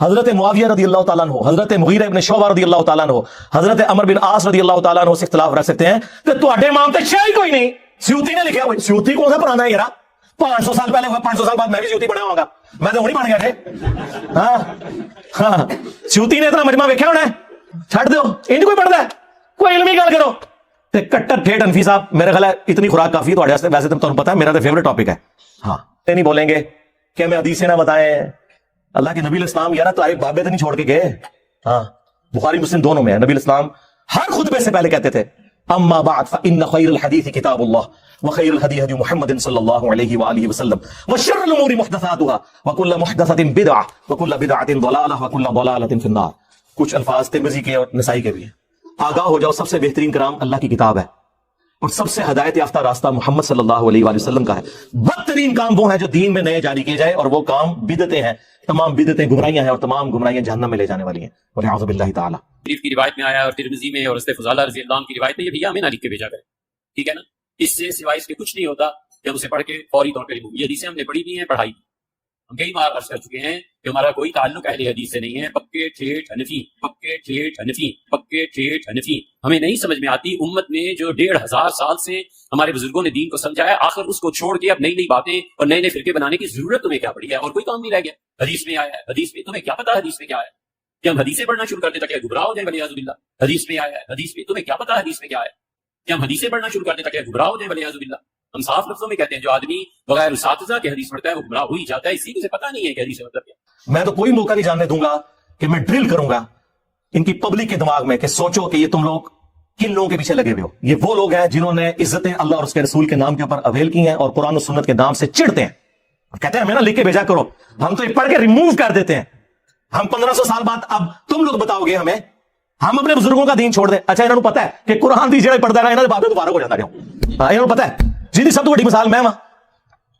حضرت معاویہ رضی اللہ تعالیٰ عنہ, حضرت مغیرہ ابن شعبہ رضی اللہ تعالیٰ عنہ, حضرت عمر بن عاص رضی اللہ تعالیٰ عنہ سے اختلاف رکھ سکتے ہیں کہ تواڈے امام تے شے ہی کوئی نہیں. سیوطی نے لکھا ہوئی, سیوطی کون سا پرانا ہے یار, 500 سال پہلے ہوا, 500 سال بعد میں بھی سیوطی بنا ہوں گا, میں تو ہونی بن گیا تھے. ہاں سیوطی نے اتنا مجمع ویکھیا ہونا ہے, چھڈ دو انج کوئی پڑھدا ہے, کوئی علمی گل کرو. تے کٹر ٹھیٹ انفی صاحب میرے خیال ہے اتنی خوراک کافی ہے تواڈے واسطے, ویسے تو تمہیں پتہ ہے میرا تو فیوریٹ ٹاپک ہے. ہاں نہیں بولیں گے کہ ہمیں حدیثیں نہ بتائیں, اللہ کے نبی الاسلام یار تمہارے بابے تو نہیں چھوڑ کے گئے. ہاں بخاری مسلم دونوں میں ہے, نبی الاسلام ہر خطبے سے پہلے کہتے تھے اما بعد فان خیر الحدیث کتاب اللہ وخیر الهدی هدی محمد صلی اللہ علیہ وآلہ وسلم وشر الامور محدثاتها وكل محدثۃ بدعہ وكل بدعۃ ضلالہ وكل ضلالۃ فی النار. کچھ الفاظ ترمذی کے اور نسائی کے بھی ہیں. آگاہ ہو جاؤ, سب سے بہترین کلام اللہ کی کتاب ہے اور سب سے ہدایت یافتہ راستہ محمد صلی اللہ علیہ وآلہ وسلم کا ہے. بدترین کام وہ ہے جو دین میں نئے جاری کیے جائے, اور وہ کام بدعتیں ہیں. تمام بدعتیں گمراہیاں ہیں اور تمام گمراہیاں جہنم میں لے جانے والی ہیں, والعیاذ باللہ تعالی. شریف کی روایت میں آیا ہے اور ترمذی میں اور حضرت فضالہ رضی اللہ عنہ کی روایت میں, یہ بھیا ہمیں نہ لکھ کے بھیجا گیا, ٹھیک ہے نا. اس سے سوائے اس کے کچھ نہیں ہوتا کہ ہم اسے پڑھ کے فوری طور پہ یہ حدیثیں ہم نے پڑھی بھی ہیں, پڑھائی بھی. ہم کئی بار عرض کر چکے ہیں کہ ہمارا کوئی تعلق اہل حدیث سے نہیں ہے. پکے ٹھیٹ حنفی, پکے ٹھیٹ حنفی, پکے ٹھیٹ حنفی. ہمیں نہیں سمجھ میں آتی امت میں جو 1500 سال سے ہمارے بزرگوں نے دین کو سمجھا ہے, آخر اس کو چھوڑ کے اب نئی نئی باتیں اور نئے نئے فرقے بنانے کی ضرورت تمہیں کیا پڑی ہے, اور کوئی کام نہیں رہ گیا. حدیث میں آیا ہے, حدیث میں تمہیں کیا پتا حدیث میں کیا ہے, کہ ہم حدیثیں پڑھنا شروع کر دیں تاکہ گمراہ ہو جائیں والعیاذ باللہ. حدیث میں آیا ہے, حدیث میں تمہیں کیا پتا حدیث میں کیا ہے, کہ ہم حدیثیں پڑھنا شروع کر دیں تاکہ گمراہ ہو جائیں والعیاذ باللہ. ہم صاف لفظوں میں کہتے ہیں جو آدمی بغیر اساتذہ کے حدیث پڑھتا ہے وہ گمراہ ہو ہی جاتا ہے, اسی کو سے پتہ نہیں ہے کہ حدیث کا مطلب کیا. میں تو کوئی موقع نہیں جاننے دوں گا کہ میں ڈرل کروں گا ان کی پبلک کے دماغ میں کہ سوچو کہ یہ تم لوگ کن لوگوں کے پیچھے لگے ہوئے ہو. یہ وہ لوگ ہیں جنہوں نے عزتیں اللہ اور اس کے رسول کے نام کے اوپر اویل کی ہیں اور قرآن و سنت کے نام سے چڑھتے ہیں اور کہتے ہیں ہمیں نا لکھ کے بھیجا کرو, ہم تو یہ پڑھ کے ریموو کر دیتے ہیں. ہم 1500 سال بعد اب تم لوگ بتاؤ گے ہمیں ہم اپنے بزرگوں کا دین چھوڑ دیں. اچھا انہوں نے پتا ہے کہ قرآن دی جڑے پڑھتا ہے انہوں نے بعد میں دوبارہ ہو جاتا ہے. انہوں نے پتا ہے جی سب تو بڑی مثال میں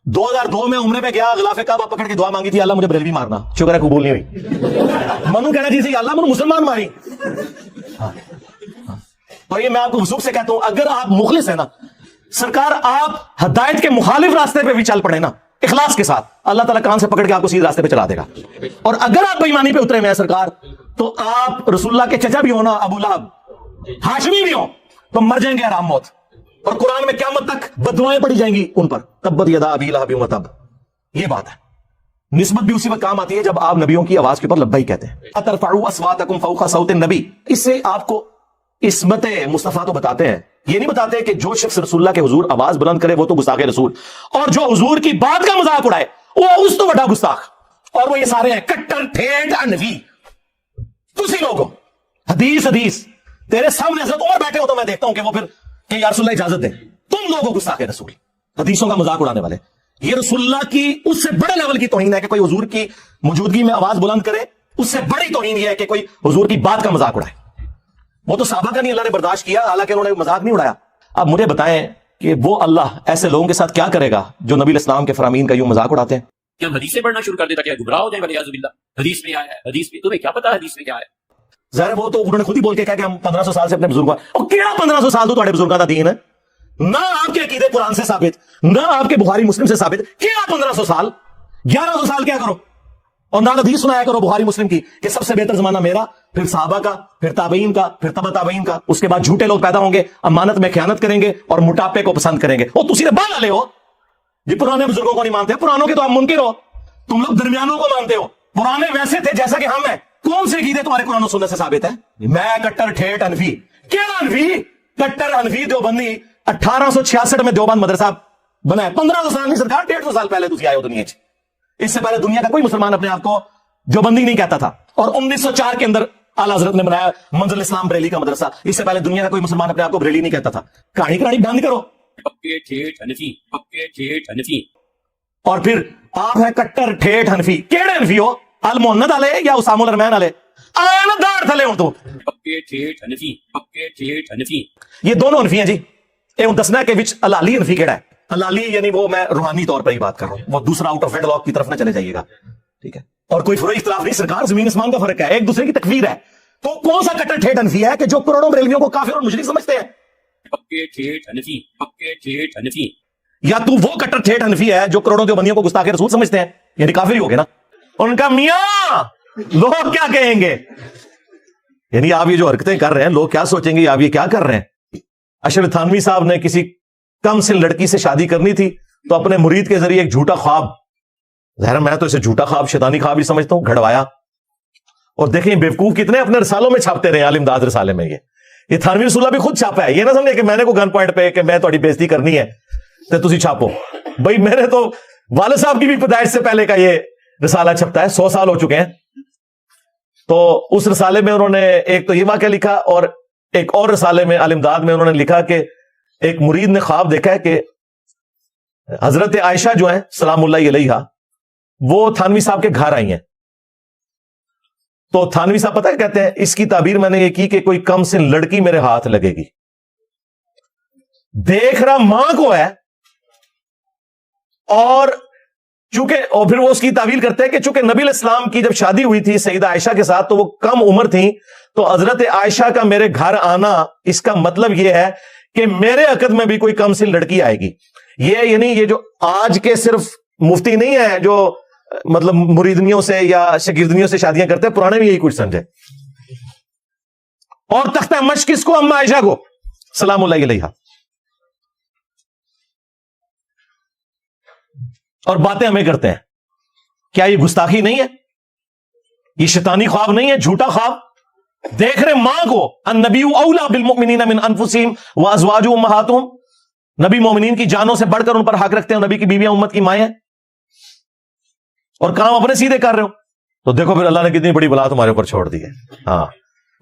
2002 میں عمرے پہ گیا, غلاف کعبہ پکڑ کے دعا مانگی تھی, اللہ مجھے بریلوی مارنا, شکر ہے قبول نہیں ہوئی. منو کہنا جی سی اللہ منو مسلمان ماری. اور یہ میں آپ کو وثوق سے کہتا ہوں, اگر آپ مخلص ہیں نا سرکار, آپ ہدایت کے مخالف راستے پہ بھی چل پڑے نا اخلاص کے ساتھ, اللہ تعالیٰ کان سے پکڑ کے آپ کو سیدھے راستے پہ چلا دے گا. اور اگر آپ بے ایمانی پہ اترے ہوئے ہیں سرکار, تو آپ رسول اللہ کے چچا بھی ہو نا, ابو لہب ہاشمی بھی ہو, تو مر جائیں گے آرام موت. اور قرآن میں قیامت تک بددعائیں پڑھی جائیں گی ان پر, تبت یدا ابی لہب وتب. یہ بات ہے, نسبت بھی اسی وقت کام آتی ہے جب آپ نبیوں کی آواز کے اوپر لبیک کہتے ہیں. اترفعوا اصواتکم فوق صوت النبی, اس سے آپ کو عصمت مصطفیٰ تو بتاتے ہیں, یہ نہیں بتاتے کہ جو شخص رسول اللہ کے حضور آواز بلند کرے وہ تو گستاخ رسول, اور جو حضور کی بات کا مذاق اڑائے وہ اس تو بڑا گستاخ. اور وہ یہ سارے ہیں کٹر ٹھیٹ انفی. تسی لوگوں حدیث حدیث تیرے سامنے حضرت عمر بیٹھے ہو تو میں دیکھتا ہوں کہ وہ پھر کہ یا رسول اللہ اجازت دے. تم لوگوں گستاخ رسول, حدیثوں کا مذاق اڑانے والے. یہ رسول اللہ کی اس سے بڑے لیول کی توہین ہے کہ کوئی حضور کی موجودگی میں آواز بلند کرے, اس سے بڑی توہین یہ ہے کہ کوئی حضور کی بات کا مذاق اڑائے. وہ تو صحابہ کا نہیں اللہ نے برداشت کیا, حالانکہ انہوں نے مذاق نہیں اڑایا. اب مجھے بتائیں کہ وہ اللہ ایسے لوگوں کے ساتھ کیا کرے گا جو نبی الاسلام کے فرامین کا یوں مذاق اڑاتے ہیں. کہ ہم حدیثیں پڑھنا شروع کر دیں تاکہ گمراہ ہو جائیں والعیاذ باللہ. حدیث میں آیا ہے, حدیث میں تمہیں کیا پتا حدیث میں کیا ہے. ظاہر وہ تو انہوں نے خود ہی بول کے کہا کہ ہم 1500 سال سے اپنے بزرگوں, اور کیڑا 1500 سال تو تہاڈے بزرگوں کا دین ہے, نہ آپ کے عقیدے قرآن سے ثابت, نہ آپ کے بخاری مسلم سے ثابت. کیڑا 1500 سال, 1100 سال کیا کرو, اور نہ حدیث سنایا کرو بخاری مسلم کی کہ سب سے بہتر زمانہ میرا, پھر صحابہ کا, پھر تابعین کا, پھر تبع تابعین کا. اس کے بعد جھوٹے لوگ پیدا ہوں گے, امانت میں خیانت کریں گے اور موٹاپے کو پسند کریں گے. اور تسی بالا لے ہو جی پرانے بزرگوں کو نہیں مانتے, پرانوں کے تو ہم منکر ہو, تم لوگ درمیانوں کو مانتے ہو. پرانے ویسے تھے جیسا کہ ہم ہیں. کون سے عقیدے تمہارے قرآن و سنت سے ثابت ہے؟ میں کٹر ٹھیٹ انفی. کیا انفی؟ کٹر انفی دیوبندی. 1866 میں دیوبند مدرسہ بنا ہے. 1500 سال نہیں سرکار, 150 سال پہلے تسی آئے ہو دنیا چ. اس سے پہلے دنیا کا کوئی مسلمان اپنے آپ کو دیوبندی نہیں کہتا تھا. اور 1904 کے اندر اعلیٰ حضرت نے بنایا منزل اسلام بریلی کا مدرسہ. اس سے پہلے دنیا کا کوئی مسلمان اپنے آپ کو بریلی نہیں کہتا تھا. کہانی کہانی بند کرو. پکے ٹھیٹ حنفی, پکے ٹھیٹ حنفی. اور پھر آپ ہیں کٹر ٹھیٹ حنفی. کیڑے حنفی ہو, المحمد والے یا اسام الرحمن والے؟ آنا دار تھلے ہوں تو پکے ٹھیٹ حنفی, پکے ٹھیٹ حنفی. یہ دونوں حنفی ہیں جی. اے دسنا کہ وچ الالی حنفی کیڑا ہے. الالی یعنی وہ میں روحانی طور پر ہی بات کر رہا ہوں, وہ دوسرا آؤٹ آف ویڈ لاک کی طرف نہ چلے جائیے گا, ٹھیک ہے. اور کوئی فروئی اختلاف نہیں سرکار, زمین آسمان کا فرق ہے, ایک دوسرے کی تکفیر ہے. تو کون سا کٹر ٹھیٹ حنفی ہے کہ جو کروڑوں بریلویوں کو کافر اور مشرک سمجھتے ہیں؟ پکے ٹھیٹ حنفی, پکے ٹھیٹ حنفی. یا تو وہ کٹر ٹھیٹ حنفی ہے جو کروڑوں دیوبندیوں کو گستاخ رسول سمجھتے ہیں, یعنی کافر ہی ہو گئے نا. ان کا میاں لوگ کیا کہیں گے. یعنی آپ یہ جو حرکتیں کر رہے ہیں لوگ کیا سوچیں گے, آپ یہ کیا کر رہے ہیں. اشرف تھانوی صاحب نے کسی کم سن لڑکی سے شادی کرنی تھی تو اپنے مرید کے ذریعے ایک جھوٹا خواب, ظاہر میں تو اسے جھوٹا خواب شیطانی خواب ہی سمجھتا ہوں, گھڑوایا. اور دیکھیں بیوقوف کتنے اپنے رسالوں میں چھاپتے رہے, عالم داد رسالے میں. یہ تھانوی رسول اللہ بھی خود چھاپا ہے, یہ نہ سمجھے کہ میں نے کوئی گن پوائنٹ پہ کہ میں تھوڑی بےزتی کرنی ہے تو تسی چھاپو. بھائی میں نے تو والد صاحب کی بھی پیدائش سے پہلے کا یہ رسالہ چھپتا ہے, 100 سال ہو چکے ہیں. تو اس رسالے میں انہوں نے ایک تو یہ واقعہ لکھا, اور ایک اور رسالے میں عالم داد میں انہوں نے لکھا کہ ایک مرید نے خواب دیکھا ہے کہ حضرت عائشہ جو ہیں سلام اللہ علیہا وہ تھانوی صاحب کے گھر آئی ہیں. تو تھانوی صاحب پتہ ہے کہتے ہیں اس کی تعبیر میں نے یہ کی کہ کوئی کم سن لڑکی میرے ہاتھ لگے گی. دیکھ رہا ماں کو ہے, اور چونکہ اور پھر وہ اس کی تعویل کرتے ہیں کہ چونکہ نبی علیہ السلام کی جب شادی ہوئی تھی سیدہ عائشہ کے ساتھ تو وہ کم عمر تھیں, تو حضرت عائشہ کا میرے گھر آنا اس کا مطلب یہ ہے کہ میرے عقد میں بھی کوئی کم سن لڑکی آئے گی. یہ یعنی یہ جو آج کے صرف مفتی نہیں ہے جو مطلب مریدنیوں سے یا شاگردنیوں سے شادیاں کرتے ہیں, پرانے بھی یہی کچھ سمجھے. اور تختہ مشق کس کو, اما عائشہ کو سلام اللہ علیہا. اور باتیں ہمیں کرتے ہیں. کیا یہ گستاخی نہیں ہے, یہ شیطانی خواب نہیں ہے, جھوٹا خواب. دیکھ رہے ماں کو, النبی اولا بالمؤمنین من انفسہم وازواجہ امہاتہم, نبی مومنین کی جانوں سے بڑھ کر ان پر حق رکھتے ہیں, نبی کی بیویاں امت کی مائیں ہیں, اور کام اپنے سیدھے کر رہے ہو. تو دیکھو پھر اللہ نے کتنی بڑی بلا تمہارے اوپر چھوڑ دی ہے. ہاں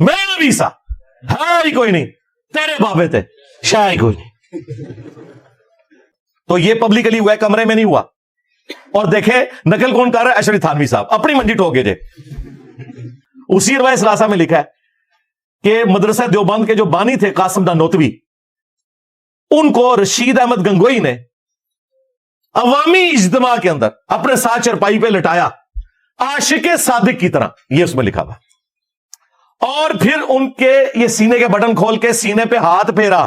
میں نبی سا ہی کوئی نہیں, تیرے بابے تھے شاید کوئی نہیں. تو یہ پبلکلی ہوا ہے, کمرے میں نہیں ہوا. اور دیکھیں نقل کون کر رہا ہے, اشرف تھانوی صاحب اپنی منڈی ٹھوک گئے. اسی روایت ثلاثہ میں لکھا ہے کہ مدرسہ دیوبند کے جو بانی تھے قاسم نانوتوی, ان کو رشید احمد گنگوئی نے عوامی اجتماع کے اندر اپنے ساتھ چرپائی پہ لٹایا عاشق صادق کی طرح, یہ اس میں لکھا ہوا. اور پھر ان کے یہ سینے کے بٹن کھول کے سینے پہ ہاتھ پھیرا.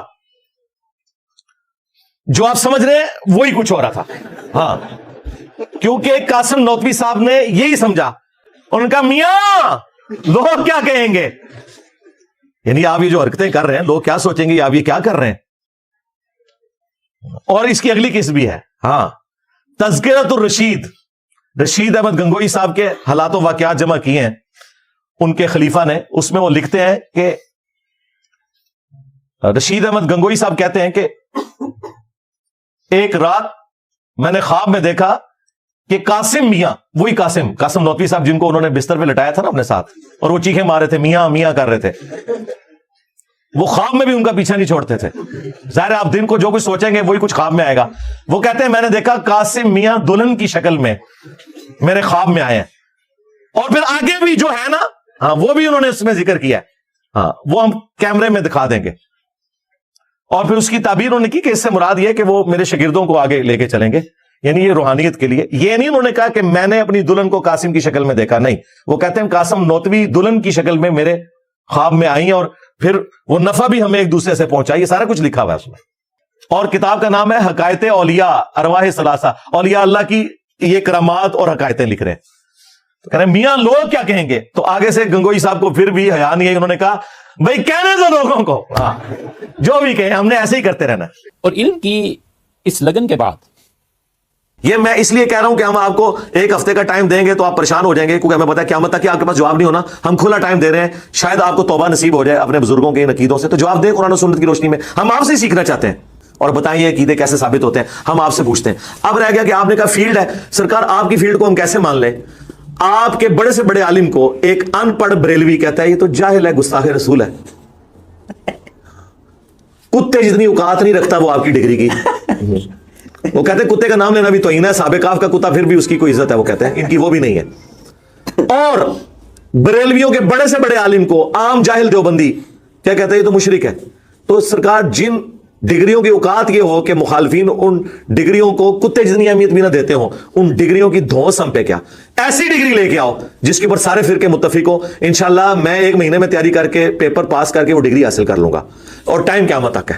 جو آپ سمجھ رہے ہیں وہی کچھ ہو رہا تھا. ہاں کیونکہ قاسم نوتوی صاحب نے یہی سمجھا, ان کا میاں لوگ کیا کہیں گے. یعنی آپ یہ جو حرکتیں کر رہے ہیں لوگ کیا سوچیں گے, آپ یہ کیا کر رہے ہیں. اور اس کی اگلی قسم بھی ہے, ہاں تذکرۃ الرشید, رشید احمد گنگوئی صاحب کے حالات و واقعات جمع کیے ہیں ان کے خلیفہ نے. اس میں وہ لکھتے ہیں کہ رشید احمد گنگوئی صاحب کہتے ہیں کہ ایک رات میں نے خواب میں دیکھا کہ قاسم میاں, وہی قاسم نوتوی صاحب جن کو انہوں نے بستر پہ لٹایا تھا نا اپنے ساتھ, اور وہ چیخیں مار رہے تھے میاں میاں کر رہے تھے, وہ خواب میں بھی ان کا پیچھا نہیں چھوڑتے تھے. ظاہر آپ دن کو جو کچھ سوچیں گے وہی کچھ خواب میں آئے گا. وہ کہتے ہیں میں نے دیکھا قاسم میاں دلہن کی شکل میں میرے خواب میں آئے ہیں. اور پھر آگے بھی جو ہے نا, ہاں وہ بھی انہوں نے اس میں ذکر کیا ہے, ہاں وہ ہم کیمرے میں دکھا دیں گے. اور پھر اس کی تعبیر انہوں نے کی کہ اس سے مراد یہ کہ وہ میرے شاگردوں کو آگے لے کے چلیں گے, یعنی یہ روحانیت کے لیے. یہ نہیں انہوں نے کہا کہ میں نے اپنی دلہن کو قاسم کی شکل میں دیکھا, نہیں, وہ کہتے ہیں قاسم نوتوی دلہن کی شکل میں میرے خواب میں آئی ہیں, اور پھر وہ نفع بھی ہمیں ایک دوسرے سے پہنچا. یہ سارا کچھ لکھا ہوا ہے اس میں. اور کتاب کا نام ہے حقائق اولیاء ارواح ثلاثہ, اولیاء اللہ کی یہ کرامات اور حقائقیں لکھ رہے ہیں. تو کہہ رہے ہیں میاں لوگ کیا کہیں گے. تو آگے سے گنگوئی صاحب کو پھر بھی حیا نہیں ہے, انہوں نے کہا بھائی کہنے دو لوگوں کو, ہاں جو بھی کہیں, ہم نے ایسے ہی کرتے رہنا. اور علم کی اس لگن کے بعد یہ میں اس لیے کہہ رہا ہوں کہ ہم آپ کو ایک ہفتے کا ٹائم دیں گے تو آپ پریشان ہو جائیں گے, کیونکہ ہمیں پتا ہے قیامت تک کہ آپ کے پاس جواب نہیں ہونا. ہم کھلا ٹائم دے رہے ہیں, شاید آپ کو توبہ نصیب ہو جائے اپنے بزرگوں کے ان عقیدوں سے. تو جواب دیں قرآن و سنت کی روشنی میں. ہم آپ سے سیکھنا چاہتے ہیں, اور بتائیں عقیدے کیسے ثابت ہوتے ہیں, ہم آپ سے پوچھتے ہیں. اب رہ گیا کہ آپ نے کہا فیلڈ ہے سرکار, آپ کی فیلڈ کو ہم کیسے مان لیں. آپ کے بڑے سے بڑے عالم کو ایک ان پڑھ بریلوی کہتا ہے یہ تو جاہل ہے, گستاخ رسول ہے, کتے جتنی اوقات نہیں رکھتا وہ آپ کی ڈگری کی. وہ کہتے ہیں کتے کا نام لینا بھی توہین ہے, صحابہ کہف کا کتا پھر بھی اس کی کوئی عزت ہے, وہ کہتے ہیں ان کی وہ بھی نہیں ہے. اور بریلویوں کے بڑے سے بڑے عالم کو عام جاہل دیوبندی کیا کہتے ہیں یہ تو مشرک ہے. تو سرکار جن ڈگریوں کی اوقات یہ ہو کہ مخالفین ان ڈگریوں کو کتے جتنی اہمیت بھی نہ دیتے ہوں, ان ڈگریوں کی دھوس ہم پہ کیا. ایسی ڈگری لے کے آؤ جس کے اوپر سارے فرقے متفق ہو. انشاءاللہ میں 1 مہینے میں تیاری کر کے پیپر پاس کر کے وہ ڈگری حاصل کر لوں گا, اور ٹائم قیامت تک ہے.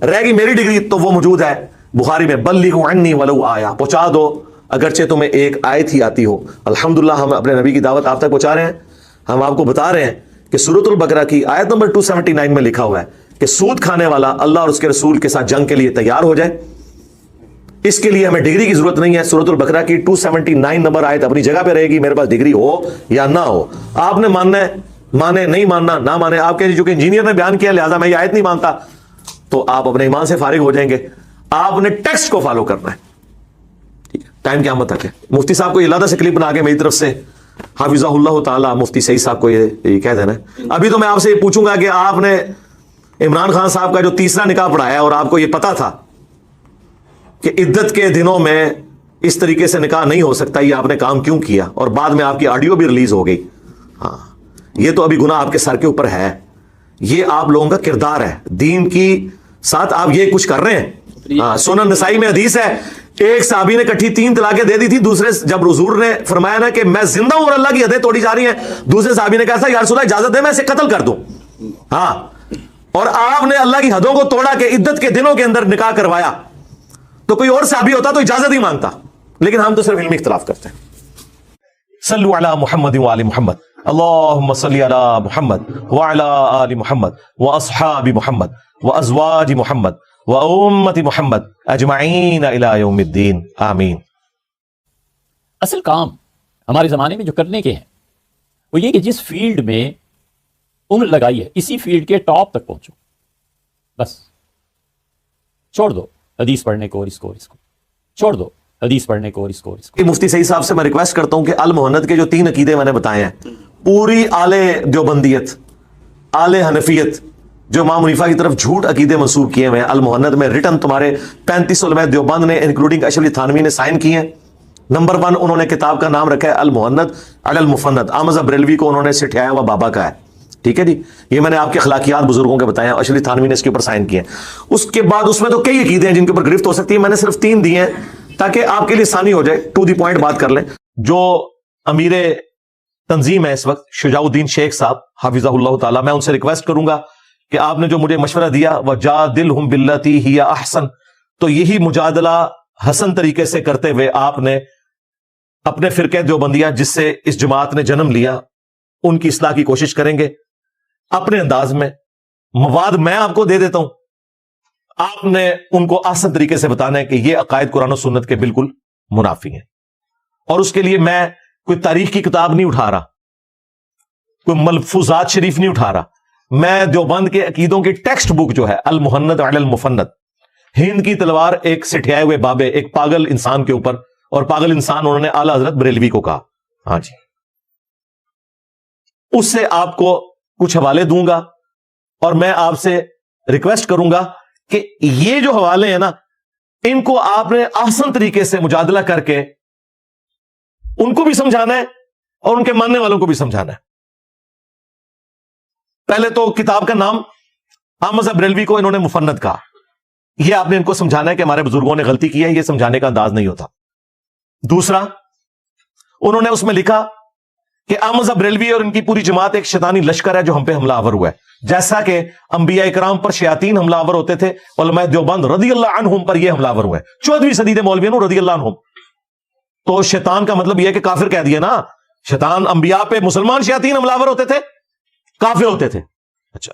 رہ گئی میری ڈگری تو وہ موجود ہے بخاری میں, بلغوا عنی ولو آیا, پہنچا دو اگرچہ تمہیں ایک آیت ہی آتی ہو. الحمدللہ ہم اپنے نبی کی دعوت آپ تک پہنچا رہے ہیں. ہم آپ کو بتا رہے ہیں کہ سورۃ البقرہ کی آیت نمبر 279 میں لکھا ہوا ہے کہ سود کھانے والا اللہ اور اس کے رسول کے ساتھ جنگ کے لیے تیار ہو جائے. اس کے لیے ہمیں ڈگری کی ضرورت نہیں ہے. سورۃ البقرہ کی 279 نمبر آیت اپنی جگہ پہ رہے گی, میرے پاس ڈگری ہو یا نہ ہو. آپ نے ماننا ہے مانے, نہیں ماننا نہ مانے. آپ کے جو کہ انجینئر نے بیان کیا لہذا میں یہ آیت نہیں مانتا, تو آپ اپنے ایمان سے فارغ ہو جائیں گے. آپ نے ٹیکسٹ کو فالو کرنا ہے. ٹھیک ہے, ٹائم قیامت تک ہے. مفتی صاحب کو یہ علیحدہ سے کلپ بنا کے میری طرف سے حافظہ اللہ تعالی مفتی سعید صاحب کو یہ کہہ دینا ہے. ابھی تو میں آپ سے یہ پوچھوں گا کہ آپ نے عمران خان صاحب کا جو تیسرا نکاح پڑھایا اور آپ کو یہ پتا تھا کہ عدت کے دنوں میں اس طریقے سے نکاح نہیں ہو سکتا, یہ آپ نے کام کیوں کیا؟ اور بعد میں آپ کی آڈیو بھی ریلیز ہو گئی. ہاں, یہ تو ابھی گناہ آپ کے سر کے اوپر ہے. یہ آپ لوگوں کا کردار ہے. دین کی ساتھ آپ یہ کچھ کر رہے ہیں. ہاں, سنن نسائی میں حدیث ہے, ایک صحابی نے کٹھی 3 طلاقیں دے دی تھی. دوسرے جب حضور نے فرمایا نا کہ میں زندہ ہوں اور اللہ کی حدیں توڑی جا رہی ہیں, دوسرے صحابی نے کہا تھا یا رسول اللہ اجازت دے میں اسے قتل کر دوں. ہاں, اور آپ نے اللہ کی حدوں کو توڑا کہ عدت کے دنوں کے اندر نکاح کروایا. تو کوئی اور صحابی ہوتا تو اجازت ہی مانگتا, لیکن ہم تو صرف علمی اختلاف کرتے ہیں. صلو علی محمد وعلی محمد, اللہم صلی علی محمد وعلی آل محمد واصحاب محمد وازواج محمد وامت محمد اجمعین الی یوم الدین, آمین. اصل کام ہمارے زمانے میں جو کرنے کے ہیں وہ یہ کہ جس فیلڈ میں عمر لگائی ہے اسی فیلڈ کے ٹاپ تک پہنچو. بس چھوڑ دو حدیث پڑھنے کو اور اس کو چھوڑ دو حدیث پڑھنے کو اور اس کو مفتی صحیح صاحب سے میں ریکویسٹ کرتا ہوں کہ المحنت کے جو 3 عقیدے میں نے بتائے ہیں, پوری آل دیوبندیت, آل حنفیت, جو امام حنیفہ کی طرف جھوٹ عقیدے منسوب کیے ہوئے ہیں, المحنت میں ریٹن تمہارے 35 علماء دیوبند نے انکلوڈنگ اشرف علی تھانوی نے سائن کیے ہیں. نمبر 1 انہوں نے کتاب کا نام رکھا ہے المحنت علی المفند. احمد بریلوی کو انہوں نے سٹھایا ہوا بابا کا ہے. ٹھیک ہے جی, یہ میں نے آپ کے اخلاقیات بزرگوں کے بتائے ہیں, اشرف علی تھانوی نے اس کے اوپر سائن کیے ہیں. اس کے بعد اس میں تو کئی عقیدے ہیں جن کے اوپر گرفت ہو سکتی ہے, میں نے صرف 3 دیے ہیں تاکہ آپ کے لیے آسانی ہو جائے, ٹو دی پوائنٹ بات کر لیں. جو امیر تنظیم ہے اس وقت شجاع الدین شیخ صاحب حافظہ اللہ تعالی, میں ان سے ریکویسٹ کروں گا کہ آپ نے جو مجھے مشورہ دیا وجادلہم باللتی ہی احسن, تو یہی مجادلہ حسن طریقے سے کرتے ہوئے آپ نے اپنے فرقہ دیوبندیہ جس سے اس جماعت نے جنم لیا ان کی اصلاح کی کوشش کریں گے اپنے انداز میں. مواد میں آپ کو دے دیتا ہوں, آپ نے ان کو آسان طریقے سے بتانا ہے کہ یہ عقائد قرآن و سنت کے بالکل منافی ہیں. اور اس کے لیے میں کوئی تاریخ کی کتاب نہیں اٹھا رہا, کوئی ملفوظات شریف نہیں اٹھا رہا, میں دیوبند کے عقیدوں کی ٹیکسٹ بک جو ہے المحنت علی المفند, ہند کی تلوار ایک سٹھائے ہوئے بابے, ایک پاگل انسان کے اوپر, اور پاگل انسان انہوں نے اعلی حضرت بریلوی کو کہا. ہاں جی, اس سے آپ کو کچھ حوالے دوں گا, اور میں آپ سے ریکویسٹ کروں گا کہ یہ جو حوالے ہیں نا ان کو آپ نے آسان طریقے سے مجادلہ کر کے ان کو بھی سمجھانا ہے اور ان کے ماننے والوں کو بھی سمجھانا ہے. پہلے تو کتاب کا نام احمد بریلوی کو انہوں نے مفند کہا, یہ آپ نے ان کو سمجھانا ہے کہ ہمارے بزرگوں نے غلطی کی ہے, یہ سمجھانے کا انداز نہیں ہوتا. دوسرا, انہوں نے اس میں لکھا کہ احمد بریلوی اور ان کی پوری جماعت ایک شیطانی لشکر ہے جو ہم پہ حملہ آور ہوا ہے, جیسا کہ انبیاء کرام پر شیاطین حملہ آور ہوتے تھے, علماء دیوبند رضی اللہ عنہم پر یہ حملہ آور ہوا ہے. 14ویں صدی کے مولویوں رضی اللہ عنہم. تو شیطان کا مطلب یہ ہے کہ کافر کہہ دیا نا, شیطان انبیاء پہ مسلمان شیاطین حملہ آور ہوتے تھے, کافر ہوتے تھے. اچھا,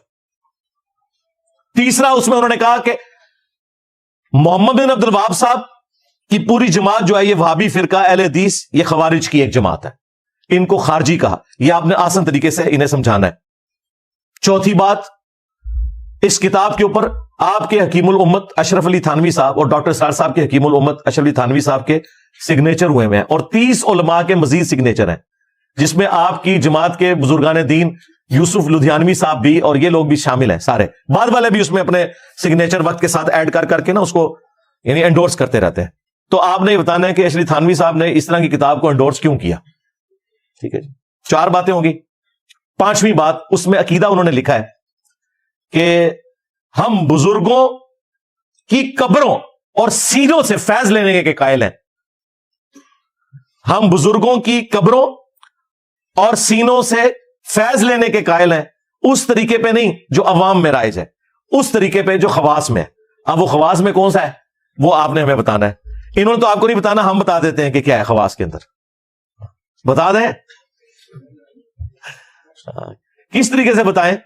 تیسرا اس میں انہوں نے کہا کہ محمد بن عبد الوہاب صاحب کی پوری جماعت جو ہے یہ وہابی فرقہ اہل حدیث, یہ خوارج کی ایک جماعت ہے, ان کو خارجی کہا. یہ آپ نے آسان طریقے سے انہیں سمجھانا ہے. چوتھی بات, اس کتاب کے اوپر آپ کے حکیم الامت اشرف علی تھانوی صاحب اور ڈاکٹر سار صاحب کے حکیم الامت اشرف علی تھانوی صاحب کے سگنیچر ہوئے ہیں, اور 30 علماء کے مزید سگنیچر ہیں, جس میں آپ کی جماعت کے بزرگان دین یوسف لدھیانوی صاحب بھی اور یہ لوگ بھی شامل ہیں. سارے بعد والے بھی اس میں اپنے سگنیچر وقت کے ساتھ ایڈ کر کے نا اس کو یعنی انڈورس کرتے رہتے ہیں. تو آپ نے یہ بتانا ہے کہ اشرف تھانوی صاحب نے اس طرح کی کتاب کو انڈورس کیوں کیا. ٹھیک ہے جی, 4 باتیں ہوں گی. 5ویں بات, اس میں عقیدہ انہوں نے لکھا ہے کہ ہم بزرگوں کی قبروں اور سینوں سے فیض لینے کے قائل ہیں. ہم بزرگوں کی قبروں اور سینوں سے فیض لینے کے قائل ہیں, اس طریقے پہ نہیں جو عوام میں رائج ہے, اس طریقے پہ جو خواص میں ہے. اب وہ خواص میں کون سا ہے وہ آپ نے ہمیں بتانا ہے. انہوں نے تو آپ کو نہیں بتانا، ہم بتا دیتے ہیں کہ کیا ہے خواص کے اندر، بتا دیں کس طریقے سے بتائیں؟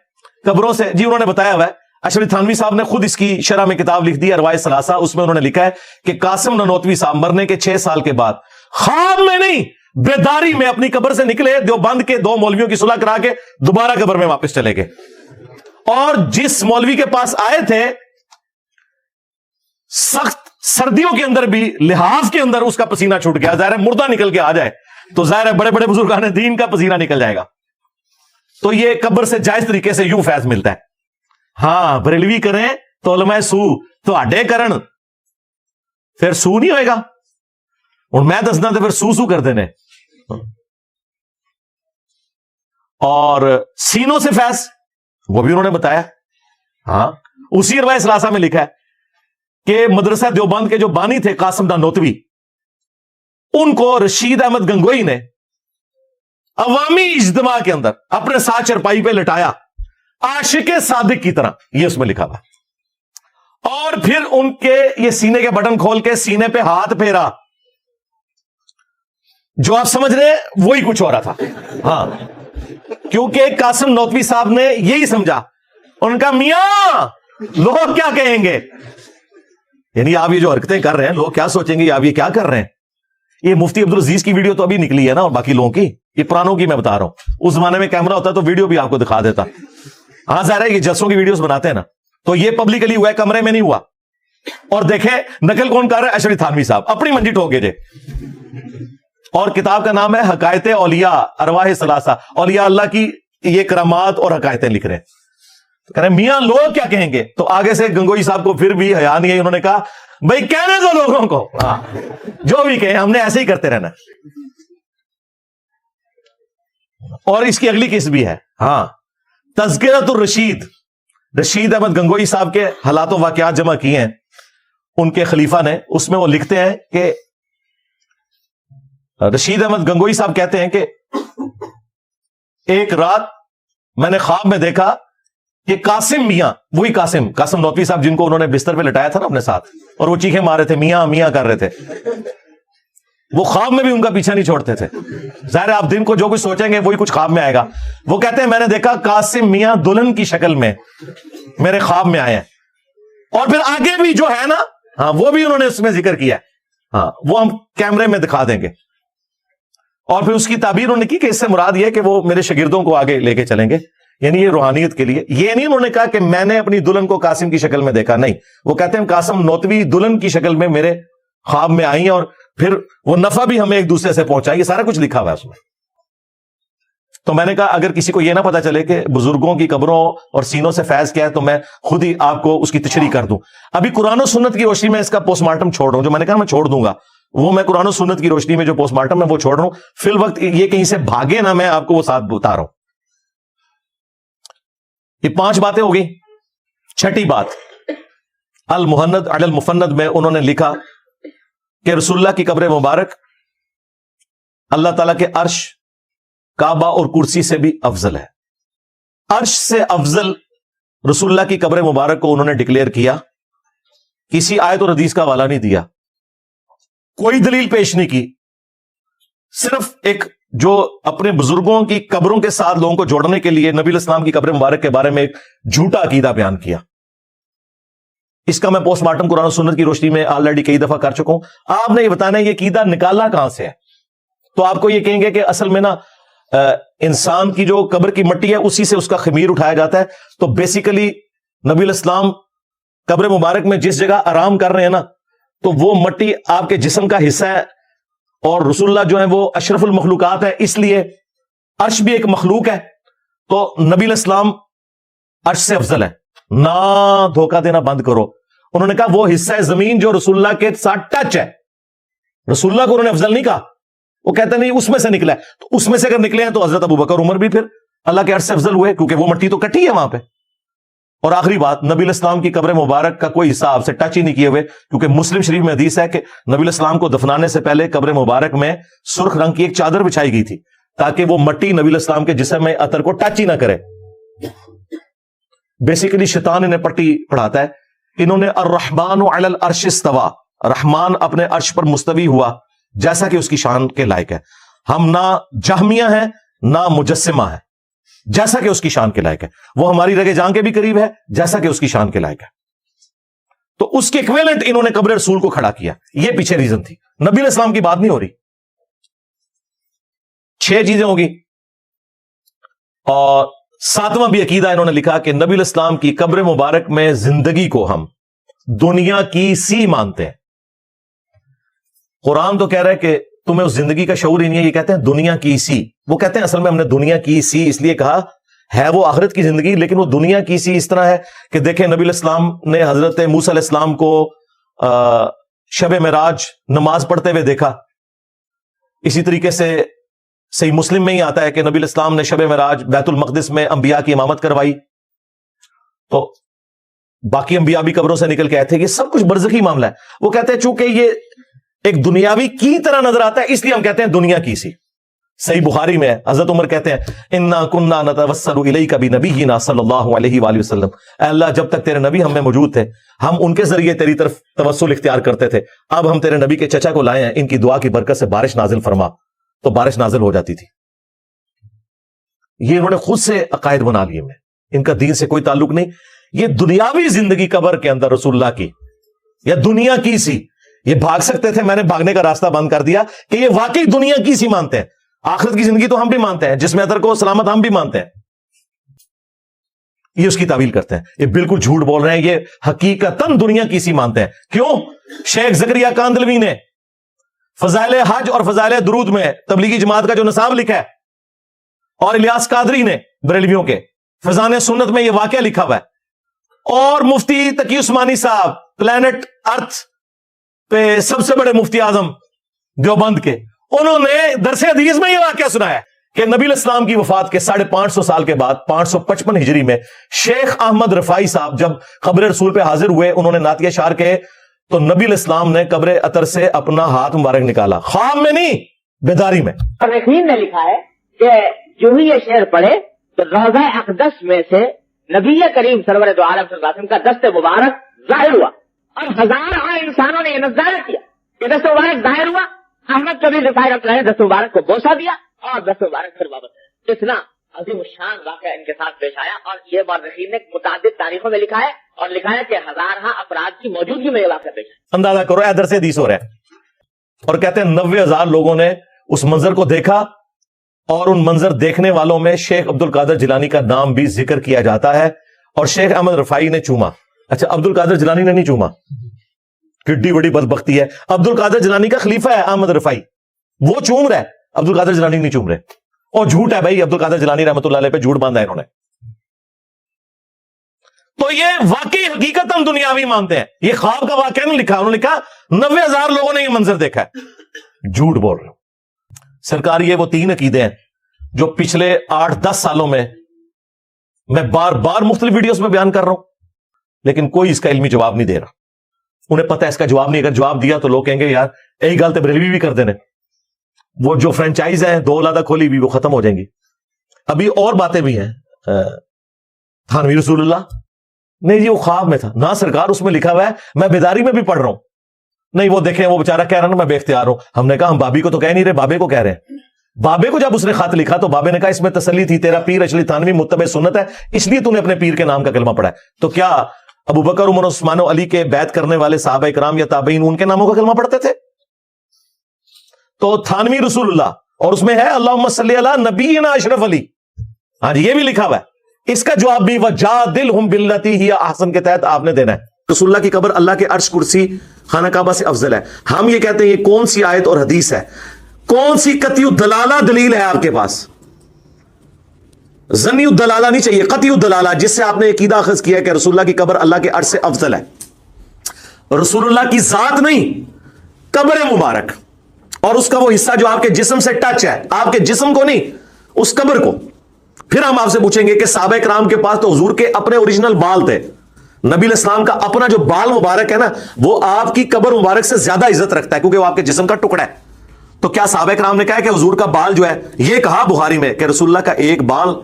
قبروں سے جی انہوں نے بتایا ہوا ہے. اشرف تھانوی صاحب نے خود اس کی شرح میں کتاب لکھ دی ارواح ثلاثہ، اس میں انہوں نے لکھا ہے کہ قاسم نانوتوی صاحب مرنے کے 6 سال کے بعد خواب میں نہیں بیداری میں اپنی قبر سے نکلے، دیوبند کے 2 مولویوں کی صلح کرا کے دوبارہ قبر میں واپس چلے گئے، اور جس مولوی کے پاس آئے تھے سخت سردیوں کے اندر بھی لحاظ کے اندر اس کا پسینہ چھوٹ گیا. ظاہر ہے مردہ نکل کے آ جائے تو ظاہر ہے بڑے بڑے بزرگان دین کا پسینہ نکل جائے گا. تو یہ قبر سے جائز طریقے سے یوں فیض ملتا ہے. ہاں بریلوی کریں تو علماء سو تو اڈے کرن پھر سو نہیں ہوئے گا. اور میں دسنا تو پھر سو کر دینے. اور سینوں سے فیض وہ بھی انہوں نے بتایا. ہاں اسی ارواح ثلاثہ میں لکھا ہے کہ مدرسہ دیوبند کے جو بانی تھے قاسم نانوتوی، ان کو رشید احمد گنگوئی نے عوامی اجتماع کے اندر اپنے ساتھ چرپائی پہ لٹایا عاشق صادق کی طرح، یہ اس میں لکھا ہوا. اور پھر ان کے یہ سینے کے بٹن کھول کے سینے پہ ہاتھ پھیرا، جو آپ سمجھ رہے ہیں وہی کچھ ہو رہا تھا. ہاں کیونکہ قاسم نانوتوی صاحب نے یہی سمجھا، ان کا میاں لوگ کیا کہیں گے، یعنی آپ یہ جو حرکتیں کر رہے ہیں لوگ کیا سوچیں گے، آپ یہ کیا کر رہے ہیں. یہ مفتی عبدالعزیز کی ویڈیو تو ابھی نکلی ہے نا، اور باقی لوگوں کی، یہ پرانوں کی میں بتا رہا ہوں. اس زمانے میں کیمرہ ہوتا تو ویڈیو بھی آپ کو دکھا دیتا. ہاں ظاہر ہے یہ جلسوں کی ویڈیوز بناتے ہیں نا، تو یہ پبلکلی ہوا ہے، کمرے میں نہیں ہوا. اور دیکھیں نقل کون کر رہا ہے؟ اشرف تھانوی صاحب اپنی منجی ٹھوکے جے. اور کتاب کا نام ہے حقائق اولیاء ارواح ثلاثہ، اولیاء اللہ کی یہ کرامات اور حقائقیں لکھ رہے ہیں. کہہ رہے ہیں میاں لوگ کیا کہیں گے. تو آگے سے گنگوئی صاحب کو پھر بھی حیا نہیں ہے، انہوں نے کہا بھائی کہنے دو لوگوں کو، جو بھی کہیں ہم نے ایسے ہی کرتے رہنا. اور اس کی اگلی قسط بھی ہے. ہاں تذکرۃ الرشید، رشید احمد گنگوئی صاحب کے حالات و واقعات جمع کیے ہیں ان کے خلیفہ نے. اس میں وہ لکھتے ہیں کہ رشید احمد گنگوئی صاحب کہتے ہیں کہ ایک رات میں نے خواب میں دیکھا کہ قاسم میاں، وہی قاسم نانوتوی صاحب جن کو انہوں نے بستر پہ لٹایا تھا نا اپنے ساتھ، اور وہ چیخیں مار رہے تھے، میاں میاں کر رہے تھے، وہ خواب میں بھی ان کا پیچھا نہیں چھوڑتے تھے. ظاہر ہے آپ دن کو جو کچھ سوچیں گے وہی کچھ خواب میں آئے گا. وہ کہتے ہیں میں نے دیکھا قاسم میاں دلہن کی شکل میں میرے خواب میں آئے ہیں. اور پھر آگے بھی جو ہے نا، ہاں وہ بھی انہوں نے اس میں ذکر کیا ہے. ہاں وہ ہم کیمرے میں دکھا دیں گے. اور پھر اس کی تعبیر انہوں نے کی کہ اس سے مراد یہ ہے کہ وہ میرے شاگردوں کو آگے لے کے چلیں گے، یعنی یہ روحانیت کے لیے. یہ نہیں انہوں نے کہا کہ میں نے اپنی دلہن کو قاسم کی شکل میں دیکھا، نہیں، وہ کہتے ہیں قاسم نانوتوی دلہن کی شکل میں میرے خواب میں آئی ہیں، اور پھر وہ نفع بھی ہمیں ایک دوسرے سے پہنچا. یہ سارا کچھ لکھا ہوا ہے اس میں. تو میں نے کہا اگر کسی کو یہ نہ پتا چلے کہ بزرگوں کی قبروں اور سینوں سے فیض کیا ہے تو میں خود ہی آپ کو اس کی تشریح کر دوں. ابھی قرآن و سنت کی روشنی میں اس کا پوسٹ مارٹم چھوڑ رہا ہوں، جو میں نے کہا میں چھوڑ دوں گا وہ میں قرآن و سنت کی روشنی میں جو پوسٹ مارٹم ہے وہ چھوڑ رہا ہوں. فی الوقت یہ کہیں سے بھاگے نہ، میں آپ کو وہ ساتھ بتا رہا ہوں. یہ 5 باتیں ہو گئی. چھٹی بات المہند علی المفند میں انہوں نے لکھا کہ رسول اللہ کی قبر مبارک اللہ تعالیٰ کے عرش، کعبہ اور کرسی سے بھی افضل ہے. عرش سے افضل رسول اللہ کی قبر مبارک کو انہوں نے ڈکلیئر کیا. کسی آیت اور حدیث کا حوالہ نہیں دیا، کوئی دلیل پیش نہیں کی، صرف ایک جو اپنے بزرگوں کی قبروں کے ساتھ لوگوں کو جوڑنے کے لیے نبی الاسلام کی قبر مبارک کے بارے میں ایک جھوٹا عقیدہ بیان کیا. اس کا میں پوسٹ مارٹم قرآن و سنت کی روشنی میں آلریڈی کئی دفعہ کر چکا ہوں. آپ نے یہ بتانا ہے یہ عقیدہ نکالا کہاں سے ہے. تو آپ کو یہ کہیں گے کہ اصل میں نا انسان کی جو قبر کی مٹی ہے اسی سے اس کا خمیر اٹھایا جاتا ہے. تو بیسیکلی نبی الاسلام قبر مبارک میں جس جگہ آرام کر رہے ہیں نا، تو وہ مٹی آپ کے جسم کا حصہ ہے، اور رسول اللہ جو ہے وہ اشرف المخلوقات ہے، اس لیے عرش بھی ایک مخلوق ہے، تو نبی الاسلام عرش سے افضل ہے. نہ دھوکہ دینا بند کرو. انہوں نے کہا وہ حصہ زمین جو رسول اللہ کے ساتھ ٹچ ہے، رسول اللہ کو انہوں نے افضل نہیں کہا. وہ کہتے نہیں اس میں سے نکلا ہے. تو اس میں سے اگر نکلے ہیں تو حضرت ابوبکر عمر بھی پھر اللہ کے عرش سے افضل ہوئے، کیونکہ وہ مٹی تو کٹی ہے وہاں پہ. اور آخری بات، نبی الاسلام کی قبر مبارک کا کوئی حصہ آپ سے ٹچ ہی نہیں کیے ہوئے، کیونکہ مسلم شریف میں حدیث ہے کہ نبی الاسلام کو دفنانے سے پہلے قبر مبارک میں سرخ رنگ کی ایک چادر بچھائی گئی تھی تاکہ وہ مٹی نبی الاسلام کے جسم میں عطر کو ٹچ ہی نہ کرے. بیسیکلی شیطان انہیں پٹی پڑھاتا ہے. انہوں نے الرحمن علی العرش استوى، رحمان اپنے عرش پر مستوی ہوا جیسا کہ اس کی شان کے لائق ہے. ہم نہ جہمیہ ہیں نہ مجسمہ ہیں، جیسا کہ اس کی شان کے لائق ہے. وہ ہماری رگے جان کے بھی قریب ہے جیسا کہ اس کی شان کے لائق ہے. تو اس کے ایکویلنٹ انہوں نے قبر رسول کو کھڑا کیا. یہ پیچھے ریزن تھی. نبی علیہ السلام کی بات نہیں ہو رہی. 6 چیزیں ہوگی. اور 7واں بھی عقیدہ انہوں نے لکھا کہ نبی علیہ السلام کی قبر مبارک میں زندگی کو ہم دنیا کی سی مانتے ہیں. قرآن تو کہہ رہا ہے کہ تمہیں اس زندگی کا شعور ہی نہیں ہے. یہ کہتے ہیں دنیا کی سی. وہ کہتے ہیں اصل میں ہم نے دنیا کی سی اس لیے کہا ہے وہ آخرت کی زندگی، لیکن وہ دنیا کی سی اس طرح ہے کہ دیکھیں نبی علیہ السلام نے حضرت موسیٰ علیہ السلام کو شب معراج نماز پڑھتے ہوئے دیکھا. اسی طریقے سے صحیح مسلم میں ہی آتا ہے کہ نبی علیہ السلام نے شب معراج بیت المقدس میں انبیاء کی امامت کروائی. تو باقی انبیاء بھی قبروں سے نکل کے آئے تھے. یہ سب کچھ برزخی معاملہ ہے. وہ کہتے ہیں چونکہ یہ ایک دنیاوی کی طرح نظر آتا ہے اس لیے ہم کہتے ہیں دنیا کی سی. صحیح بخاری میں ہے حضرت عمر کہتے ہیں انا کننا نتوسل الیک بنبینا صلی اللہ علیہ وآلہ وسلم، اے اللہ جب تک تیرے نبی ہم میں موجود تھے ہم ان کے ذریعے تیری طرف توسل اختیار کرتے تھے. اب ہم تیرے نبی کے چچا کو لائے ہیں، ان کی دعا کی برکت سے بارش نازل فرما. تو بارش نازل ہو جاتی تھی. یہ انہوں نے خود سے عقائد بنا لیے. میں ان کا دین سے کوئی تعلق نہیں. یہ دنیاوی زندگی قبر کے اندر رسول اللہ کی یا دنیا کی سی. یہ بھاگ سکتے تھے، میں نے بھاگنے کا راستہ بند کر دیا کہ یہ واقعی دنیا کی سی مانتے ہیں. آخرت کی زندگی تو ہم بھی مانتے ہیں، جس میں ادر کو سلامت ہم بھی مانتے ہیں. یہ اس کی تعویل کرتے ہیں. یہ بالکل جھوٹ بول رہے ہیں. یہ حقیقتاً دنیا کی سی مانتے ہیں. کیوں؟ شیخ زکریا کاندلوی نے فضائل حج اور فضائل درود میں تبلیغی جماعت کا جو نصاب لکھا ہے، اور الیاس قادری نے بریلویوں کے فضان سنت میں یہ واقعہ لکھا ہوا ہے، اور مفتی تقی عثمانی صاحب پلانٹ ارتھ پہ سب سے بڑے مفتی اعظم دیوبند کے، انہوں نے درس حدیث میں یہ واقعہ سنایا ہے کہ نبی علیہ السلام کی وفات کے 550 سال کے بعد 555 ہجری میں شیخ احمد رفاعی صاحب جب قبر رسول پہ حاضر ہوئے، انہوں نے نعتیہ شعر کہے تو نبی علیہ السلام نے قبر اطہر سے اپنا ہاتھ مبارک نکالا. خواب میں نہیں، بیداری میں. رحیم نے لکھا ہے کہ جو ہی یہ شعر پڑھے تو روضہ اقدس میں سے نبی کریم سرور دو عالم صلی اللہ علیہ وسلم کا دست مبارک ظاہر ہوا، اور ہزاروں انسانوں نے یہ نظارہ کیا کہ دست مبارک ظاہر ہوا. احمد کبیر رفاعی رحمۃ اللہ نے دست مبارک کو بوسہ دیا اور دست مبارک پھر واپس آیا. اتنا عظیم الشان واقعہ ان کے ساتھ پیش آیا، اور یہ مورخین نے متعدد تاریخوں میں لکھا ہے، اور لکھا ہے کہ ہزارہ افراد کی موجودگی میں یہ واقعہ پیش آیا. اندازہ کرو ادھر سے حدیث ہو رہا ہے. اور کہتے ہیں 90,000 لوگوں نے اس منظر کو دیکھا، اور ان منظر دیکھنے والوں میں شیخ عبد القادر جیلانی کا نام بھی ذکر کیا جاتا ہے، اور شیخ احمد رفاعی نے چوما. اچھا، عبد القادر جیلانی نے نہیں چوما، کڈی بڑی بدبختی ہے. عبد القادر جیلانی کا خلیفہ ہے احمد رفاعی، وہ چوم رہا ہے، عبد القادر جیلانی نہیں چوم رہے. اور جھوٹ ہے بھائی، عبد القادر جیلانی رحمۃ اللہ علیہ پہ جھوٹ باندھا ہے انہوں نے. تو یہ واقعی حقیقت ہم دنیاوی مانتے ہیں. یہ خواب کا واقعہ نہیں لکھا، انہوں نے لکھا 90,000 لوگوں نے یہ منظر دیکھا ہے. جھوٹ بول رہے ہو سرکار. یہ وہ 3 عقیدے ہیں جو پچھلے 8-10 سالوں میں بار بار مختلف ویڈیوز میں بیان کر رہا ہوں، لیکن کوئی اس کا علمی جواب نہیں دے رہا. انہیں پتہ ہے اس کا جواب نہیں. اگر جواب دیا تو لوگ کہیں گے یار یہی گل تو بریلوی بھی کر دینے. وہ جو فرنچائز ہیں 2 علیحدہ کھولی بھی، وہ ختم ہو جائیں گی. ابھی اور باتیں بھی ہیں. تھانوی رسول اللہ نہیں جی، وہ خواب میں تھا. نہ سرکار، اس میں لکھا ہوا ہے، میں بیداری میں بھی پڑھ رہا ہوں. نہیں، وہ دیکھیں وہ بیچارہ کہہ رہا نا میں بے اختیار ہوں. ہم نے کہا ہم بابی کو تو کہہ نہیں رہے، بابے کو کہہ رہے ہیں. بابے کو جب اس نے خط لکھا تو بابے نے کہا اس میں تسلی تھی، تیرا پیر اچلی تھانوی متبع سنت ہے، اس لیے تو نے اپنے پیر کے نام کا کلمہ پڑھا ہے. تو کیا ابو بکر، عمر، عثمان و علی کے بیعت کرنے والے صحابہ کرام یا تابعین ان کے ناموں کا کلمہ پڑھتے تھے؟ تو تھانوی رسول اللہ، اور اس میں ہے اللہم صلی علی نبینا اشرف علی. ہاں جی، یہ بھی لکھا ہوا ہے. اس کا جواب بھی وجادلہم باللتی ہی احسن کے تحت آپ نے دینا ہے. رسول اللہ کی قبر اللہ کے عرش، کرسی، خانہ کعبہ سے افضل ہے. ہم یہ کہتے ہیں یہ کون سی آیت اور حدیث ہے، کون سی قطعی الدلالہ دلیل ہے آپ کے پاس؟ ظنی الدلالہ نہیں چاہیے، قطعی الدلالہ جس سے آپ نے عقیدہ اخذ کیا ہے کہ رسول اللہ کی قبر اللہ کے عرش سے افضل ہے. رسول اللہ کی ذات نہیں، قبر مبارک اور اس کا وہ حصہ جو آپ کے جسم سے ٹچ ہے، آپ کے جسم کو نہیں، اس قبر کو. پھر ہم آپ سے پوچھیں گے کہ صحابہ کرام کے پاس تو حضور کے اپنے اوریجنل بال تھے. نبی علیہ السلام کا اپنا جو بال مبارک ہے نا، وہ آپ کی قبر مبارک سے زیادہ عزت رکھتا ہے کیونکہ وہ آپ کے جسم کا ٹکڑا ہے. تو کیا صحابہ کرام نے کہا کہ حضور کا بال جو ہے، یہ کہا بخاری میں کہ رسول اللہ کا ایک بال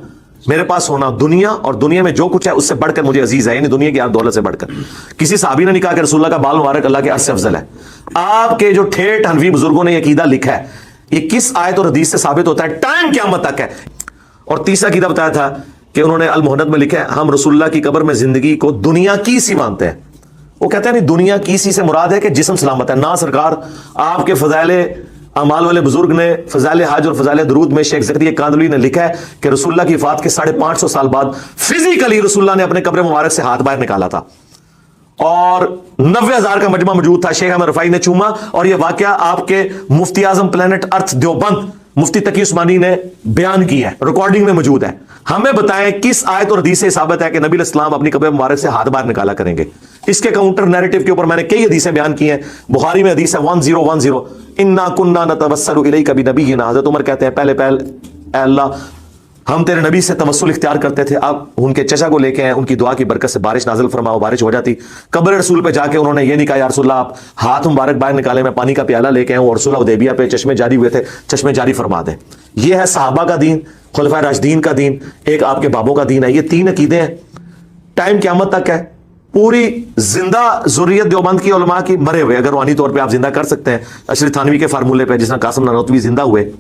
میرے پاس ہونا دنیا اور دنیا میں جو کچھ ہے اس سے بڑھ کر مجھے عزیز ہے، یعنی دنیا کی دولت سے بڑھ کر. کسی صحابی نے نہیں کہا کہ رسول اللہ کا بال مبارک اللہ کے عرش سے افضل ہے. آپ کے جو ٹھیٹھ حنفی بزرگوں نے یہ عقیدہ لکھا ہے، یہ کس آیت اور حدیث سے ثابت ہوتا ہے؟ ٹائم قیامت تک ہے. اور تیسرا عقیدہ بتایا تھا کہ انہوں نے المہند میں لکھا ہے ہم رسول اللہ کی قبر میں زندگی کو دنیا کی سی مانتے ہیں. وہ کہتے ہیں نہیں، دنیا کی سی سے مراد ہے کہ جسم سلامت ہے. نہ سرکار، آپ کے فضائل اعمال والے بزرگ نے فضائل حج اور فضائل درود میں شیخ زکریا کاندھلوی نے لکھا ہے کہ رسول اللہ کی وفات کے 550 سال بعد فزیکلی رسول اللہ نے اپنے قبر مبارک سے ہاتھ باہر نکالا تھا اور 90,000 کا مجمع موجود تھا. شیخ احمد رفاعی نے چوما، اور یہ واقعہ آپ کے مفتی اعظم پلانٹ ارتھ دیوبند مفتی تقی عثمانی نے بیان کی ہے، ریکارڈنگ میں موجود ہے. ہمیں بتائیں کس آیت اور حدیث سے ثابت ہے کہ نبی علیہ السلام اپنی قبر مبارک سے ہاتھ باہر نکالا کریں گے؟ اس کے کاؤنٹر نیریٹو کے اوپر میں نے کئی حدیثیں بیان کی ہیں. بخاری میں حدیث ہے 1010 انا کننا نتوسل الیک بنبینا. حضرت عمر کہتے ہیں پہلے اے اللہ ہم تیرے نبی سے توسل اختیار کرتے تھے. آپ ان کے چچا کو لے کے آئے، ان کی دعا کی برکت سے بارش نازل فرماؤ، بارش ہو جاتی. قبر رسول پہ جا کے انہوں نے یہ نہیں کہا یا رسول اللہ آپ ہاتھ مبارک باہر نکالے، میں پانی کا پیالہ لے کے آؤں، اور صلح حدیبیہ پہ چشمے جاری ہوئے تھے، چشمے جاری فرما دیں. یہ ہے صحابہ کا دین، خلفائے راشدین کا دین، ایک آپ کے بابوں کا دین ہے. یہ 3 عقیدے ہیں. ٹائم قیامت تک ہے. پوری زندہ ذریت دیوبند کی علماء کی مرے ہوئے اگر روحانی طور پہ آپ زندہ کر سکتے ہیں اشرف تھانوی کے فارمولے پہ، جس طرح قاسم نانوتوی زندہ ہوئے،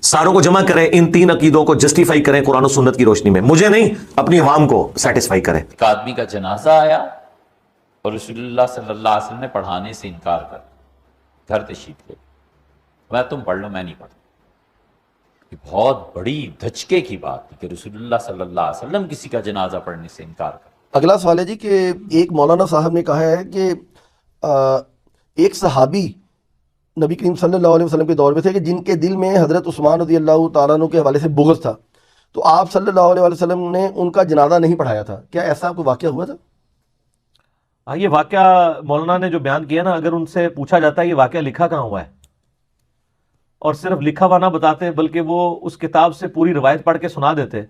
ساروں کو جمع کریں، ان 3 عقیدوں کو جسٹیفائی کریں قرآن و سنت کی روشنی میں. مجھے نہیں، اپنی عوام کو سیٹسفائی کریں. ایک آدمی کا جنازہ آیا اور رسول اللہ صلی اللہ علیہ وسلم نے پڑھانے سے انکار کر گھر تشریف لے، میں تم پڑھ لو، میں نہیں پڑھتا. یہ بہت بڑی دھچکے کی بات ہے کہ رسول اللہ صلی اللہ علیہ وسلم کسی کا جنازہ پڑھنے سے انکار کر. اگلا سوال ہے جی کہ ایک مولانا صاحب نے کہا ہے کہ ایک صحابی نبی کریم صلی اللہ علیہ وسلم کے دور میں تھے کہ جن کے دل میں حضرت عثمان رضی اللہ تعالیٰ عنہ کے حوالے سے بغض تھا، تو آپ صلی اللہ علیہ وسلم نے ان کا جنازہ نہیں پڑھایا تھا. کیا ایسا کوئی واقعہ ہوا تھا؟ یہ واقعہ مولانا نے جو بیان کیا نا، اگر ان سے پوچھا جاتا ہے یہ واقعہ لکھا کہاں ہوا ہے، اور صرف لکھا ہوا نہ بتاتے بلکہ وہ اس کتاب سے پوری روایت پڑھ کے سنا دیتے،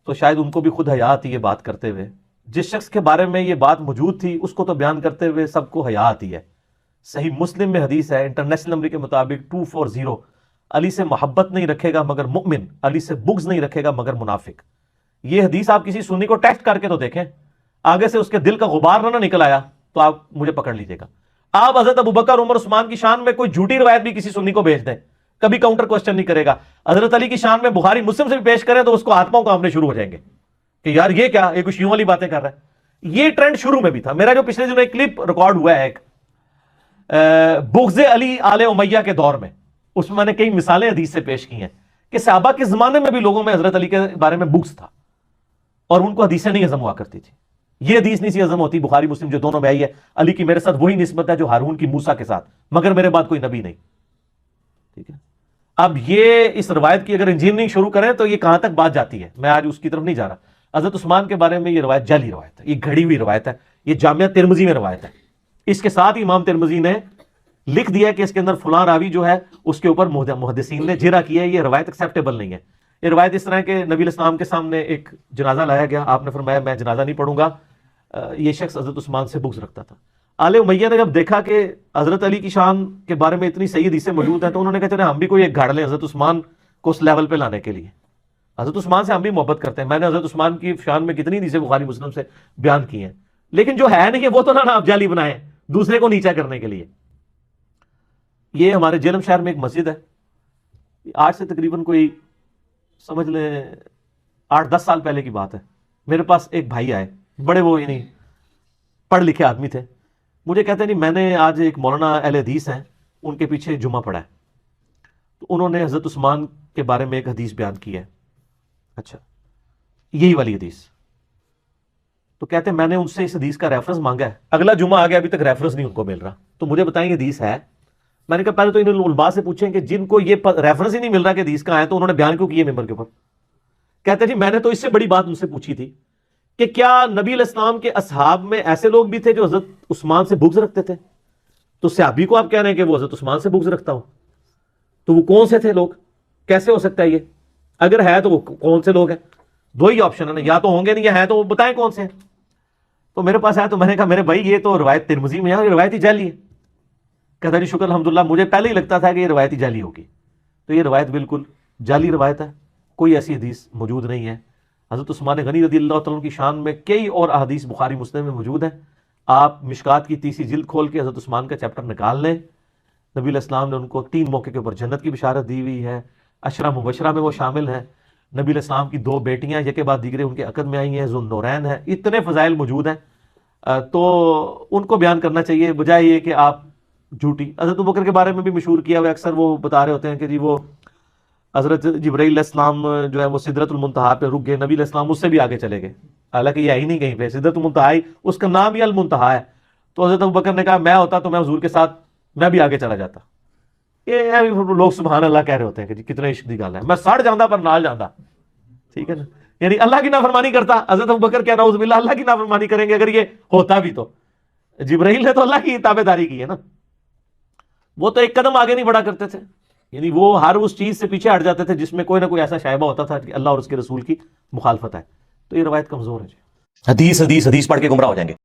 تو شاید ان کو بھی خود حیا آتی ہے بات کرتے ہوئے. جس شخص کے بارے میں یہ بات موجود تھی اس کو تو بیان کرتے ہوئے سب کو حیا آتی ہے. صحیح مسلم میں حدیث ہے انٹرنیشنل نمبر کے مطابق 240، علی سے محبت نہیں رکھے گا مگر مؤمن، علی سے بغض نہیں رکھے گا مگر منافق. یہ حدیث آپ کسی سنی کو ٹیسٹ کر کے تو دیکھیں، آگے سے اس کے دل کا غبار نہ نکل آیا تو آپ مجھے پکڑ لیجیے گا. آپ حضرت ابوبکر عمر عثمان کی شان میں کوئی جھوٹی روایت بھی کسی سنی کو بھیج دیں، کبھی کاؤنٹر کوسچن نہیں کرے گا. حضرت علی کی شان میں بخاری مسلم سے بھی پیش کریں تو اس کو ہاتھ پاؤں کامنے شروع ہو جائیں گے کہ یار یہ کیا، یہ کچھ یوں والی باتیں کر رہا ہے. یہ ٹرینڈ شروع میں بھی تھا. میرا جو پچھلے دنوں ایک کلپ ریکارڈ ہوا ہے ایک بغض علی آل امیہ کے دور میں، اس میں نے کئی مثالیں حدیث سے پیش کی ہیں کہ صحابہ کے زمانے میں بھی لوگوں میں حضرت علی کے بارے میں بغض تھا اور ان کو حدیثیں نہیں ہضم ہوا کرتی تھی. یہ حدیث نہیں سی ہضم ہوتی بخاری مسلم جو دونوں میں آئی ہے، علی کی میرے ساتھ وہی نسبت ہے جو ہارون کی موسیٰ کے ساتھ، مگر میرے بعد کوئی نبی نہیں. ٹھیک ہے، اب یہ اس روایت کی اگر انجینئرنگ شروع کریں تو یہ کہاں تک بات جاتی ہے، میں آج اس کی طرف نہیں جا رہا. حضرت عثمان کے بارے میں یہ روایت جعلی روایت ہے، یہ گھڑی ہوئی روایت ہے، یہ جامعہ ترمذی میں روایت ہے. اس کے ساتھ امام ترمذی نے لکھ دیا کہ اس کے اندر فلاں راوی جو ہے اس کے اوپر محدثین نے جرح کیا ہے، یہ روایت ایکسیپٹیبل نہیں ہے. یہ روایت اس طرح کہ نبی علیہ السلام کے سامنے ایک جنازہ لایا گیا، آپ نے فرمایا میں جنازہ نہیں پڑھوں گا. یہ شخص حضرت عثمان سے بغض رکھتا تھا. آل امیہ نے جب دیکھا کہ حضرت علی کی شان کے بارے میں اتنی صحیح حدیثیں موجود ہیں تو انہوں نے کہا چلے ہم بھی کوئی ایک گھاڑ لیں حضرت عثمان کو اس لیول پہ لانے کے لیے. حضرت عثمان سے ہم بھی محبت کرتے ہیں، میں نے حضرت عثمان کی شان میں کتنی حدیثیں بخاری مسلم سے بیان کی ہیں، لیکن جو ہے نہیں وہ تو نہ آپ جعلی بنائیں دوسرے کو نیچا کرنے کے لیے. یہ ہمارے جہلم شہر میں ایک مسجد ہے، آج سے تقریباً کوئی سمجھ لیں 8-10 سال پہلے کی بات ہے. میرے پاس ایک بھائی آئے، بڑے وہ یعنی پڑھ لکھے آدمی تھے. مجھے کہتے ہیں نہیں میں نے آج ایک مولانا اہل حدیث ہیں ان کے پیچھے جمعہ پڑھا ہے، تو انہوں نے حضرت عثمان کے بارے میں ایک حدیث بیان کی ہے. اچھا یہی والی حدیث. تو کہتے ہیں میں نے ان سے اس حدیث کا ریفرنس مانگا ہے، اگلا جمعہ آ گیا ابھی تک ریفرنس نہیں ان کو مل رہا. تو مجھے بتائیں یہ حدیث ہے؟ میں نے کہا پہلے تو ان علماء سے پوچھیں کہ جن کو یہ ریفرنس ہی نہیں مل رہا کہ حدیث کہاں ہے تو انہوں نے بیان کیوں کیے ممبر کے اوپر. کہتے ہیں جی میں نے تو اس سے بڑی بات ان سے پوچھی تھی کہ کیا نبی علیہ السلام کے اصحاب میں ایسے لوگ بھی تھے جو حضرت عثمان سے بغض رکھتے تھے؟ تو صحابی کو آپ کہہ رہے ہیں کہ وہ حضرت عثمان سے بغض رکھتا ہو، تو وہ کون سے تھے لوگ؟ کیسے ہو سکتا ہے یہ؟ اگر ہے تو وہ کون سے لوگ ہیں؟ دو ہی آپشن ہے نا، یا تو ہوں گے نہیں یا ہے تو وہ بتائیں کون سے ہیں. تو میرے پاس آیا تو میں نے کہا میرے بھائی یہ تو روایت ترمذی میں ہے، یہ روایت ہی جعلی ہے. کہتا جی شکر الحمدللہ، مجھے پہلے ہی لگتا تھا کہ یہ روایت ہی جعلی ہوگی. تو یہ روایت بالکل جعلی روایت ہے، کوئی ایسی حدیث موجود نہیں ہے. حضرت عثمان غنی رضی اللہ تعالیٰ کی شان میں کئی اور احادیث بخاری مسلم میں موجود ہیں. آپ مشکات کی 30 جلد کھول کے حضرت عثمان کا چیپٹر نکال لیں. نبی علیہ السلام نے ان کو 3 موقع کے اوپر جنت کی بشارت دی ہوئی ہے. عشرہ مبشرہ میں وہ شامل ہیں. نبی علیہ السلام کی 2 بیٹیاں یکے بعد دیگرے ان کے عقد میں آئی ہیں, ذوالنورین ہیں. اتنے فضائل موجود ہیں, تو ان کو بیان کرنا چاہیے بجائے یہ کہ آپ جھوٹی. حضرت ابوبکر کے بارے میں بھی مشہور کیا ہوا, اکثر وہ بتا رہے ہوتے ہیں کہ جی وہ حضرت جبرائیل علیہ السلام جو ہے وہ سدرۃ المنتہا پہ رک گئے, نبی علیہ السلام اس سے بھی آگے چلے گئے, حالانکہ یہ ہی نہیں کہیں پہ. سدرۃ المنتہا اس کا نام ہی المنتہا ہے. تو حضرت ابوبکر نے کہا میں ہوتا تو میں حضور کے ساتھ میں بھی آگے چلا جاتا. یہ لوگ سبحان اللہ کہہ رہے ہوتے ہیں کہ جی کتنے عشق کی گل ہے, میں سڑ جاندہ پر نال جاندہ. ٹھیک ہے نا, یعنی اللہ کی نافرمانی کرتا. حضرت ابوبکر کیا نعوذ باللہ اللہ کی نافرمانی کریں گے اگر یہ ہوتا بھی. تو جبرائیل نے تو اللہ کی تابع داری کی ہے نا, وہ تو ایک قدم آگے نہیں بڑھا کرتے تھے. یعنی وہ ہر اس چیز سے پیچھے ہٹ جاتے تھے جس میں کوئی نہ کوئی ایسا شائبہ ہوتا تھا کہ اللہ اور اس کے رسول کی مخالفت ہے. تو یہ روایت کمزور ہے جی. حدیث حدیث حدیث پڑھ کے گمراہ ہو جائیں گے.